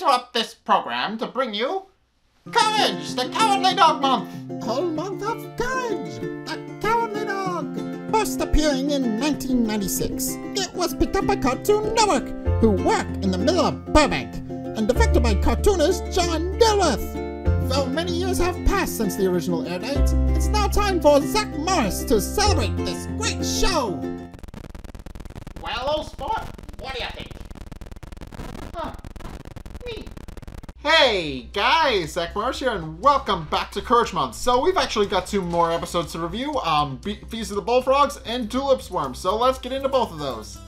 interrupt this program to bring you Courage, the Cowardly Dog Month! Whole month of Courage, the Cowardly Dog! First appearing in 1996, it was picked up by Cartoon Network, who work in the middle of Burbank, and directed by cartoonist John Dilworth. Though many years have passed since the original air date, it's now time for Zack to celebrate this great show! Well, old sport, what do you think? Huh. Neat. Hey guys, Zack here, and welcome back to Courage Month. So we've actually got 2 more episodes to review, Feast of the Bullfrogs and Tulip Swarm. So let's get into both of those.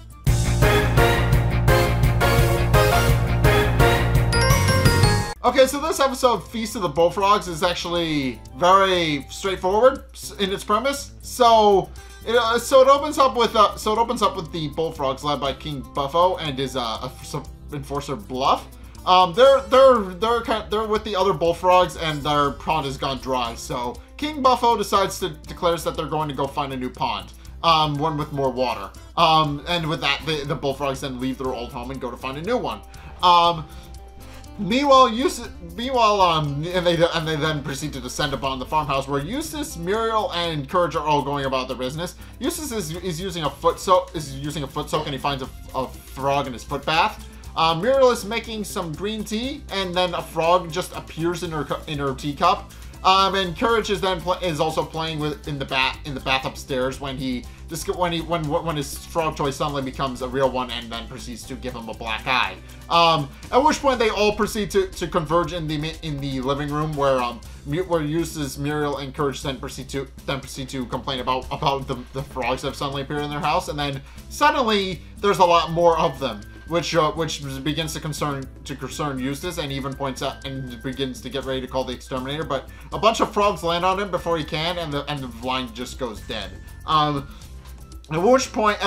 Okay, so this episode, Feast of the Bullfrogs, is actually very straightforward in its premise. So it opens up with the Bullfrogs led by King Buffo and his enforcer Bluff. They're with the other Bullfrogs and their pond has gone dry. So King Buffo declares that they're going to go find a new pond, one with more water. And with that, the Bullfrogs then leave their old home and go to find a new one. Meanwhile, and they then proceed to descend upon the farmhouse where Eustace, Muriel, and Courage are all going about their business. Eustace is using a foot soak, and he finds a frog in his foot bath. Muriel is making some green tea, and then a frog just appears in her teacup. And Courage is also playing in the bath upstairs when his frog toy suddenly becomes a real one and then proceeds to give him a black eye. At which point they all proceed to converge in the living room where Eustace, Muriel, and Courage then proceed to complain about the frogs that have suddenly appeared in their house, and then suddenly there's a lot more of them. Which begins to concern Eustace, and even points out and begins to get ready to call the exterminator. But a bunch of frogs land on him before he can, and the line just goes dead. At which point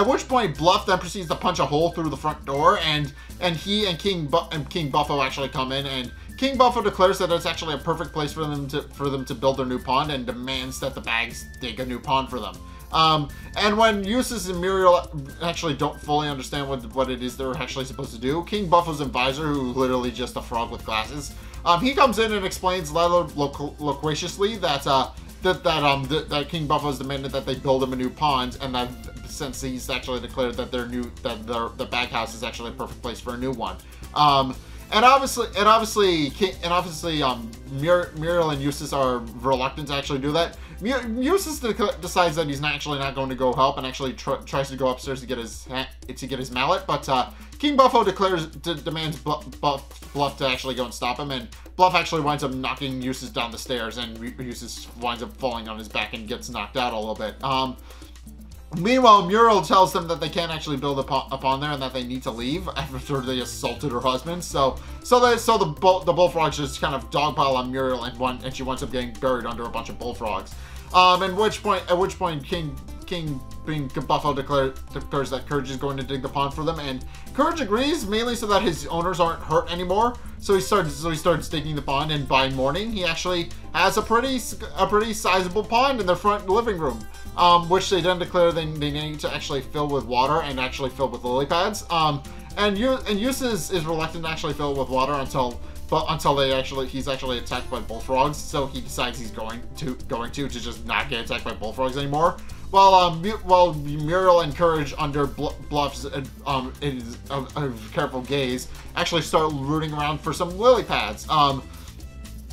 Bluff then proceeds to punch a hole through the front door, and he and King Buffo actually come in, and King Buffo declares that it's actually a perfect place for them to build their new pond, and demands that the Bagges dig a new pond for them. And when Eustace and Muriel actually don't fully understand what it is they're actually supposed to do, King Buffo's advisor, who literally just a frog with glasses, he comes in and explains rather loquaciously that King Buffo's demanded that they build him a new pond, and that since he's actually declared that the Bagge house is actually a perfect place for a new one. And obviously, Muriel and Eustace are reluctant to actually do that. Eustace decides that he's actually not going to go help, and actually tries to go upstairs to get his mallet. But King Buffo demands Bluff to actually go and stop him, and Bluff actually winds up knocking Eustace down the stairs, and Eustace winds up falling on his back and gets knocked out a little bit. Meanwhile, Muriel tells them that they can't actually build upon there and that they need to leave after they assaulted her husband. So the Bullfrogs just kind of dogpile on Muriel, and she winds up getting buried under a bunch of Bullfrogs. At which point King Buffo declares that Courage is going to dig the pond for them, and Courage agrees, mainly so that his owners aren't hurt anymore. So he starts digging the pond, and by morning he actually has a pretty sizable pond in their front living room, which they then declare they need to actually fill with water and actually fill with lily pads. And Eustace is reluctant to actually fill it with water until he's actually attacked by Bullfrogs. So he decides he's going to just not get attacked by Bullfrogs anymore. While Muriel and Courage, under Bluff's careful gaze, actually start rooting around for some lily pads.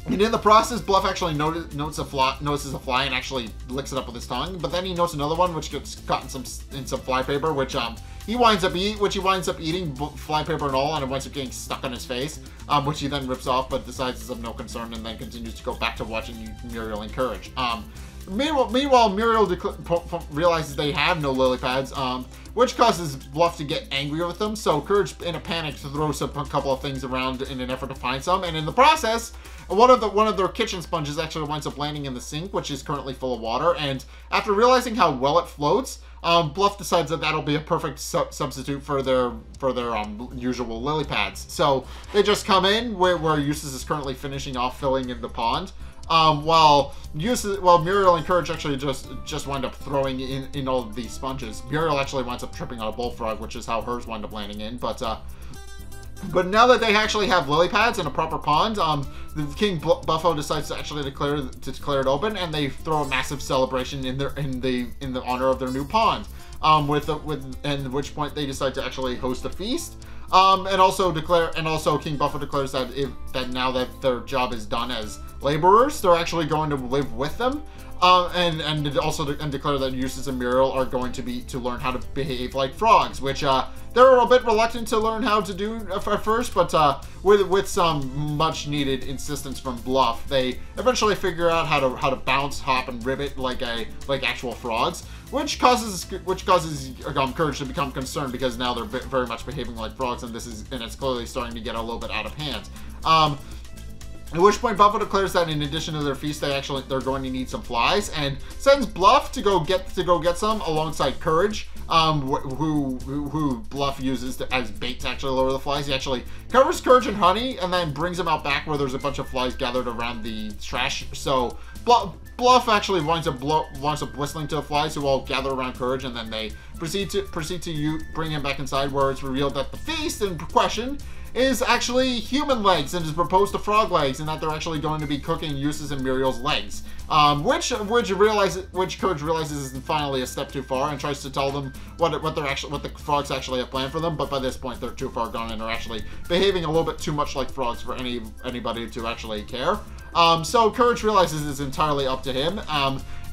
And in the process, Bluff actually notices a fly and actually licks it up with his tongue. But then he notes another one which gets caught in some fly paper, which he winds up eating, fly paper and all, and it winds up getting stuck on his face, which he then rips off, but decides it's of no concern, and then continues to go back to watching Muriel and Courage. Meanwhile, Muriel realizes they have no lily pads, which causes Bluff to get angry with them. So Courage, in a panic, throws a couple of things around in an effort to find some, and in the process, one of their kitchen sponges actually winds up landing in the sink, which is currently full of water. And after realizing how well it floats, Bluff decides that that'll be a perfect substitute for their usual lily pads. So they just come in where Eustace is currently finishing off filling in the pond. While Muriel and Courage actually just wind up throwing in all of these sponges. Muriel actually winds up tripping on a bullfrog, which is how hers wind up landing in. But But now that they actually have lily pads and a proper pond, the King Buffo decides to actually declare it open, and they throw a massive celebration in the honor of their new pond. And at which point they decide to actually host a feast. And also King Buffo declares that now that their job is done as laborers, they're actually going to live with them. And declare that Eustace and Muriel are going to learn how to behave like frogs, which they're a bit reluctant to learn how to do at first, but with some much needed insistence from Bluff, they eventually figure out how to bounce, hop, and ribbit like actual frogs, which causes Courage to become concerned because now they're very much behaving like frogs, and it's clearly starting to get a little bit out of hand. At which point Buffo declares that in addition to their feast, they're going to need some flies, and sends Bluff to go get some alongside Courage, who Bluff uses as bait to actually lower the flies. He actually covers Courage in honey and then brings him out back where there's a bunch of flies gathered around the trash. So Bluff actually winds up whistling to the flies, who all gather around Courage, and then they proceed to bring him back inside, where it's revealed that the feast in question is actually human legs and is proposed to frog legs, and that they're actually going to be cooking Eustace and Muriel's legs. Which Courage realizes is finally a step too far and tries to tell them what the frogs actually have planned for them, but by this point they're too far gone and are actually behaving a little bit too much like frogs for anybody to actually care. So Courage realizes it's entirely up to him,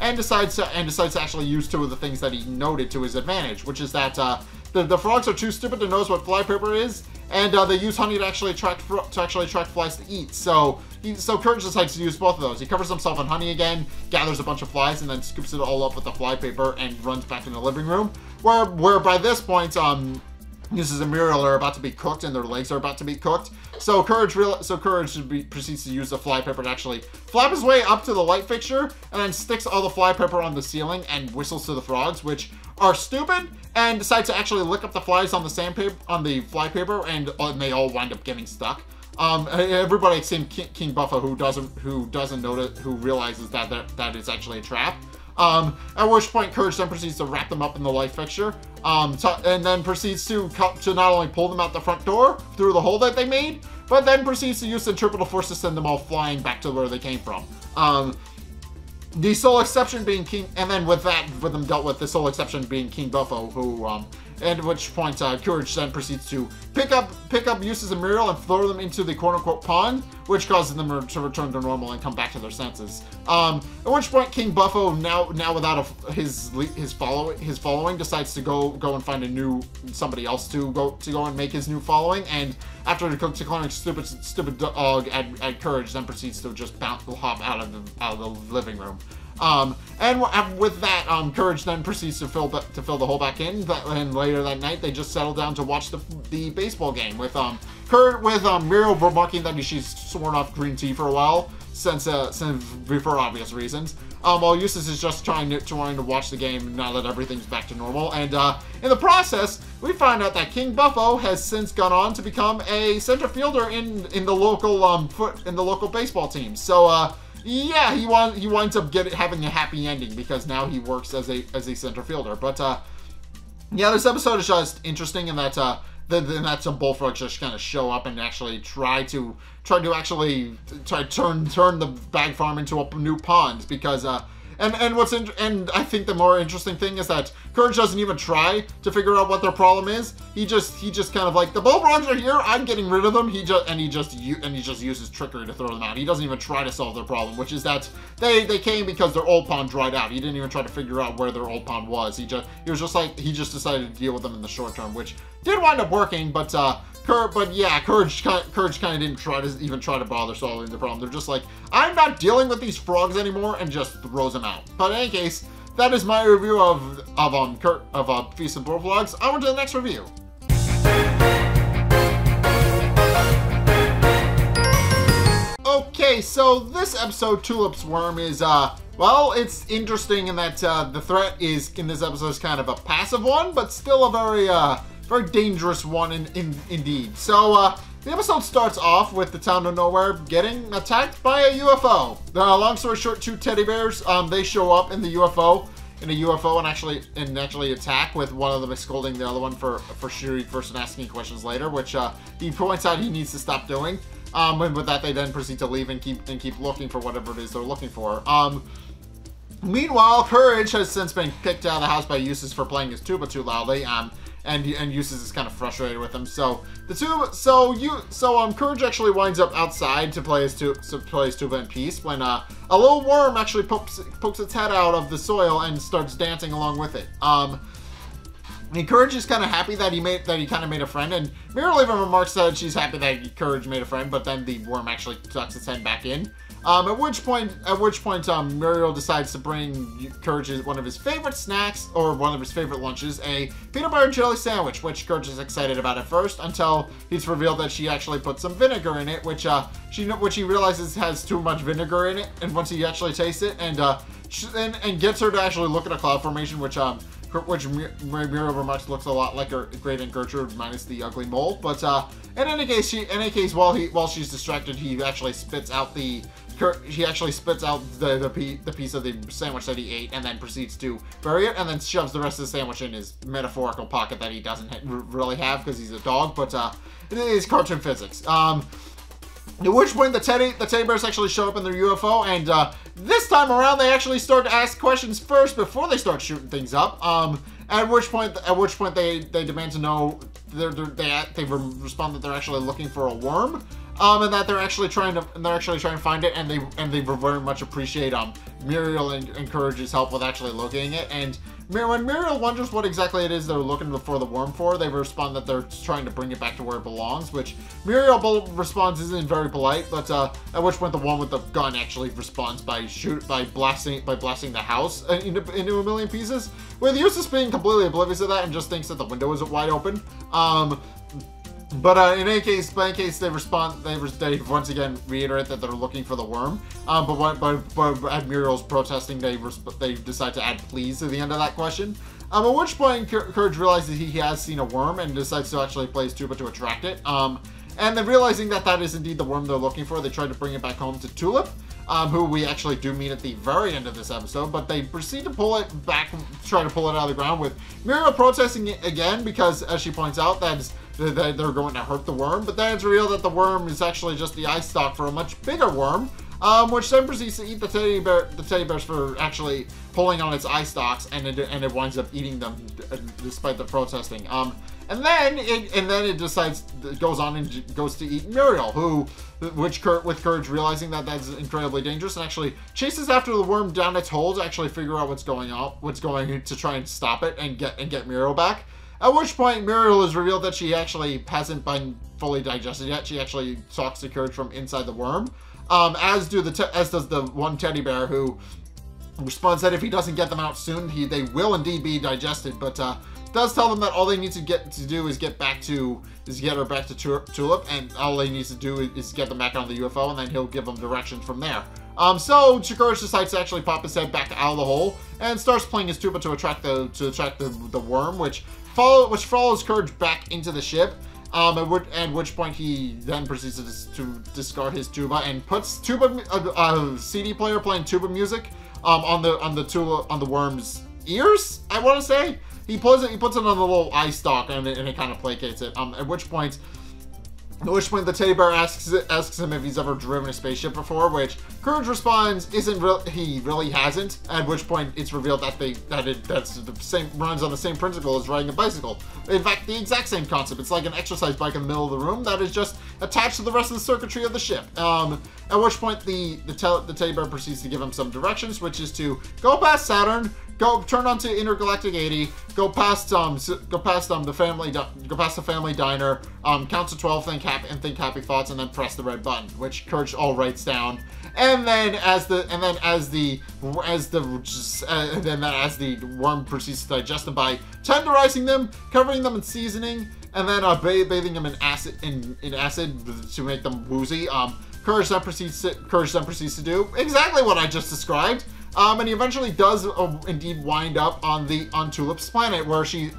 and decides to actually use two of the things that he noted to his advantage, which is that the frogs are too stupid to know what flypaper is, and they use honey to actually attract flies to eat. So Courage decides to use both of those. He covers himself in honey again, gathers a bunch of flies, and then scoops it all up with the flypaper and runs back in the living room, where by this point Eustace and Muriel are about to be cooked, and their legs are about to be cooked. So Courage proceeds to use the flypaper to actually flap his way up to the light fixture, and then sticks all the flypaper on the ceiling and whistles to the frogs, which are stupid, and decide to actually lick up the flies on the flypaper, and they all wind up getting stuck. Everybody except King Buffo, who doesn't notice, who realizes that it's actually a trap. At which point Courage then proceeds to wrap them up in the light fixture, and then proceeds to not only pull them out the front door through the hole that they made, but then proceeds to use centripetal force to send them all flying back to where they came from. The sole exception being with them dealt with, the sole exception being King Buffo, who, at which point Courage then proceeds to pick up Eustace and Muriel and throw them into the quote-unquote pond, which causes them to return to normal and come back to their senses. At which point King Buffo, now without his following, decides to go and find somebody else to go and make his new following, and after declaring stupid dog at Courage, then proceeds to just hop out of the living room. And with that, Courage then proceeds to fill the hole back in. And later that night, they just settle down to watch the baseball game with Muriel remarking that she's sworn off green tea for a while, since for obvious reasons. While Eustace is just trying to watch the game now that everything's back to normal. And in the process, we find out that King Buffo has since gone on to become a center fielder in the local baseball team. So yeah, he winds up having a happy ending because now he works as a center fielder. But yeah, this episode is just interesting in that some Bullfrogs just kind of show up and actually try to turn the Bagge farm into a new pond, because and I think the more interesting thing is that Courage doesn't even try to figure out what their problem is. He just kind of like, the Bullfrogs are here, I'm getting rid of them. He just uses trickery to throw them out. He doesn't even try to solve their problem, which is that they came because their old pond dried out. He didn't even try to figure out where their old pond was. He just decided to deal with them in the short term, which did wind up working, but yeah, Courage kind of didn't try to bother solving the problem. They're just like, I'm not dealing with these frogs anymore, and just throws them out. But in any case, that is my review of Feast of Bullfrogs. On to the next review. Okay, so this episode, Tulip's Worm, is well, it's interesting in that the threat in this episode is kind of a passive one, but still a very dangerous one indeed. So the episode starts off with the town of nowhere getting attacked by a UFO. Long story short, two teddy bears, they show up in the UFO, UFO and actually attack, with one of them scolding the other one for shooting first and asking questions later, which he points out he needs to stop doing. And with that, they then proceed to leave and keep looking for whatever it is they're looking for. Meanwhile, Courage has since been kicked out of the house by Eustace for playing his tuba too loudly. And Eustace is kind of frustrated with him. So Courage actually winds up outside to play his tuba in peace when a little worm actually pokes its head out of the soil and starts dancing along with it. And Courage is kind of happy that he kind of made a friend, and Muriel even remarks that she's happy that Courage made a friend, but then the worm actually tucks its head back in. At which point, Muriel decides to bring Courage one of his favorite snacks, or one of his favorite lunches, a peanut butter and jelly sandwich, which Courage is excited about at first, until it's revealed that she actually put some vinegar in it, which he realizes has too much vinegar in it, and once he actually tastes it, and gets her to actually look at a cloud formation, which Muriel remarks looks a lot like her Great Aunt Gertrude minus the ugly mole. But in any case, while she's distracted, he actually spits out the piece of the sandwich that he ate, and then proceeds to bury it, and then shoves the rest of the sandwich in his metaphorical pocket that he doesn't really have because he's a dog. But it is cartoon physics. At which point the teddy bears actually show up in their UFO, and this time around they actually start to ask questions first before they start shooting things up. At which point they demand to know. They respond that they're actually looking for a worm, and that they're actually trying to find it, and they very much appreciate Muriel and Courage's help with actually locating it. And when Muriel wonders what exactly it is they're looking for the worm for, they respond that they're trying to bring it back to where it belongs, which Muriel responds isn't very polite, but at which point the one with the gun actually responds by blasting the house into a million pieces, with Eustace being completely oblivious of that and just thinks that the window is wide open. But in any case, they respond. They once again reiterate that they're looking for the worm. But at Muriel's protesting, they decide to add please to the end of that question. At which point, Courage realizes he has seen a worm and decides to actually play his tuba to attract it. And then realizing that is indeed the worm they're looking for, they try to bring it back home to Tulip, who we actually do meet at the very end of this episode, but they proceed to pull it back, try to pull it out of the ground, with Muriel protesting it again because, as she points out, that they're going to hurt the worm, but then it's revealed that the worm is actually just the eye stalk for a much bigger worm, which then proceeds to eat the teddy bears for actually pulling on its eye stalks, and it winds up eating them despite the protesting. And then it goes on and goes to eat Muriel, with Courage realizing that that's incredibly dangerous, and actually chases after the worm down its hole to actually figure out what's going to try and stop it and get Muriel back. At which point, Muriel is revealed that she actually hasn't been fully digested yet. She actually talks to Courage from inside the worm, as does the one teddy bear, who responds that if he doesn't get them out soon, they will indeed be digested. But does tell them that all they need to do is get her back to Tulip, and all they need to do is get them back on the UFO, and then he'll give them directions from there. So Courage decides to actually pop his head back out of the hole and starts playing his tuba to attract the worm, which follows Courage back into the ship. At which point he then proceeds to discard his tuba and puts a CD player playing tuba music on the worm's ears, I want to say. He puts it on the little eye stalk, and it kind of placates it. At which point the teddy bear asks him if he's ever driven a spaceship before, which Courage responds he really hasn't. At which point it's revealed that runs on the same principle as riding a bicycle. In fact, the exact same concept. It's like an exercise bike in the middle of the room that is just attached to the rest of the circuitry of the ship. At which point the teddy bear proceeds to give him some directions, which is to go past Saturn, turn onto Intergalactic 80, go past the family diner, count to 12, think happy thoughts, and then press the red button, which Courage all writes down. And then as the worm proceeds to digest them by tenderizing them, covering them in seasoning, and then bathing them in acid to make them woozy. Courage then proceeds to do exactly what I just described. And he eventually does indeed wind up on Tulip's planet, where he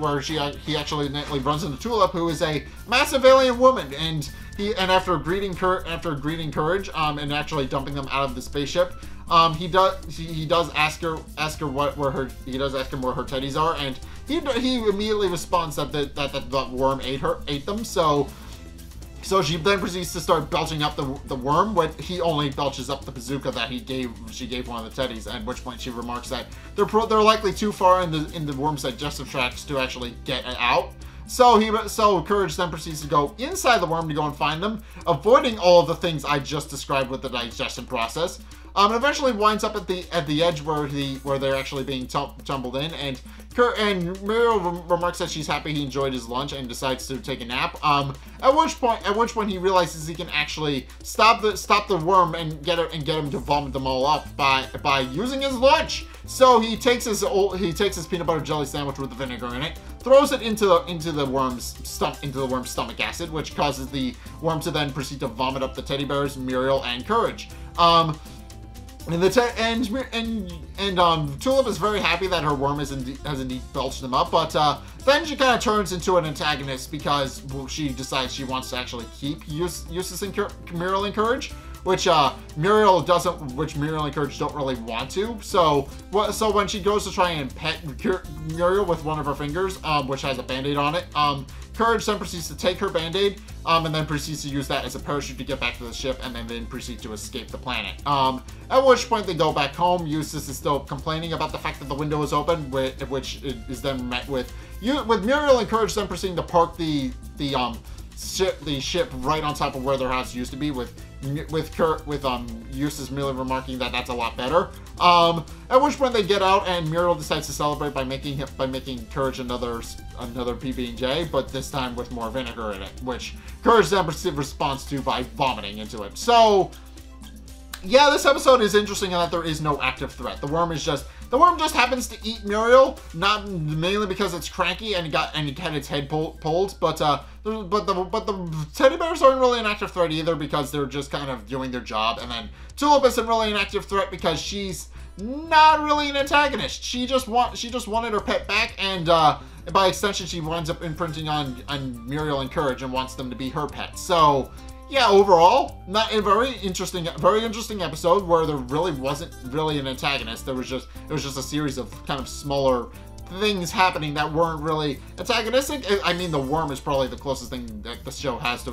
actually runs into Tulip, who is a massive alien woman, and after greeting Courage and actually dumping them out of the spaceship, he does ask her where her teddies are, and he immediately responds that the worm ate them. So she then proceeds to start belching up the worm, when he only belches up the bazooka that she gave one of the teddies. At which point she remarks that they're likely too far in the worm's digestive tracts to actually get it out. So Courage then proceeds to go inside the worm to go and find them, avoiding all of the things I just described with the digestion process. And eventually winds up at the edge where they're actually being tumbled in, and Muriel remarks that she's happy he enjoyed his lunch and decides to take a nap. At which point he realizes he can actually stop the worm and get him to vomit them all up by using his lunch. So he takes his peanut butter jelly sandwich with the vinegar in it, throws it into the worm's stomach acid, which causes the worm to then proceed to vomit up the teddy bears, Muriel, and Courage. Tulip is very happy that her worm has indeed belched them up, but then she kind of turns into an antagonist because she decides she wants to actually keep Eustace and Muriel and Courage, which Muriel and Courage don't really want to. So when she goes to try and pet Muriel with one of her fingers, which has a band-aid on it, Courage then proceeds to take her band-aid, and then proceeds to use that as a parachute to get back to the ship, and then proceed to escape the planet. At which point they go back home. Eustace is still complaining about the fact that the window is open, which is then met with Muriel and Courage then proceeding to park the ship right on top of where their house used to be, with Eustace merely remarking that that's a lot better. At which point they get out, and Muriel decides to celebrate by making Courage another PB&J, but this time with more vinegar in it, which Courage then responds to by vomiting into it. So yeah, this episode is interesting in that there is no active threat. The worm just happens to eat Muriel, not mainly because it's cranky and it had its head pulled, but the teddy bears aren't really an active threat either, because they're just kind of doing their job. And then Tulip isn't really an active threat because she's not really an antagonist. She just wanted her pet back, and by extension she winds up imprinting on Muriel and Courage and wants them to be her pets. So yeah, overall, not a very interesting episode where there really wasn't really an antagonist. It was just a series of kind of smaller things happening that weren't really antagonistic. I mean, the worm is probably the closest thing that the episode has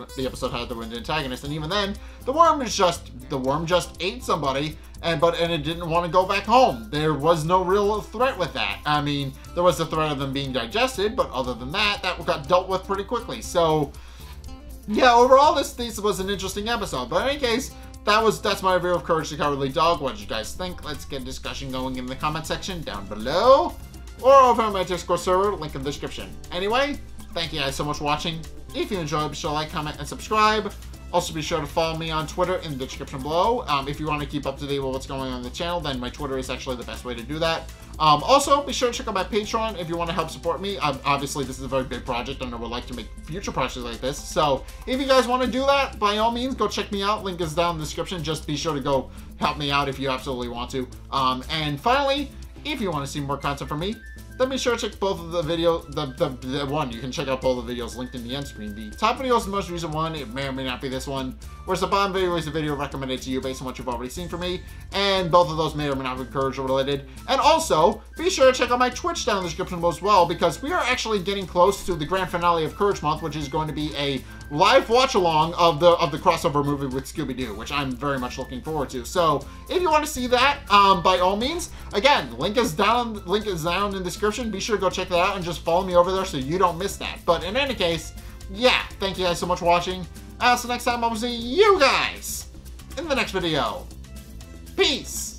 to an antagonist, and even then, the worm just ate somebody, and it didn't want to go back home. There was no real threat with that. I mean, there was the threat of them being digested, but other than that got dealt with pretty quickly. So yeah, overall, this was an interesting episode. But in any case, that's my review of Courage the Cowardly Dog. What did you guys think? Let's get a discussion going in the comment section down below, or over on my Discord server, link in the description. Anyway, thank you guys so much for watching. If you enjoyed, be sure to like, comment, and subscribe. Also, be sure to follow me on Twitter in the description below. If you want to keep up to date with what's going on the channel, then my Twitter is actually the best way to do that. Also, be sure to check out my Patreon if you want to help support me. Obviously, this is a very big project, and I would like to make future projects like this. So, if you guys want to do that, by all means, go check me out. Link is down in the description. Just be sure to go help me out if you absolutely want to. And finally, if you want to see more content from me, then be sure to check both of the videos. The one, you can check out both of the videos linked in the end screen. The top video is the most recent one. It may or may not be this one. Whereas the bottom video is a video recommended to you based on what you've already seen from me. And both of those may or may not be Courage related. And also, be sure to check out my Twitch down in the description as well, because we are actually getting close to the grand finale of Courage Month, which is going to be a live watch-along of the crossover movie with Scooby-Doo, which I'm very much looking forward to. So, if you want to see that, by all means, again, link is down in the description. Be sure to go check that out and just follow me over there so you don't miss that. But in any case, yeah, thank you guys so much for watching. So next time I will see you guys in the next video. Peace!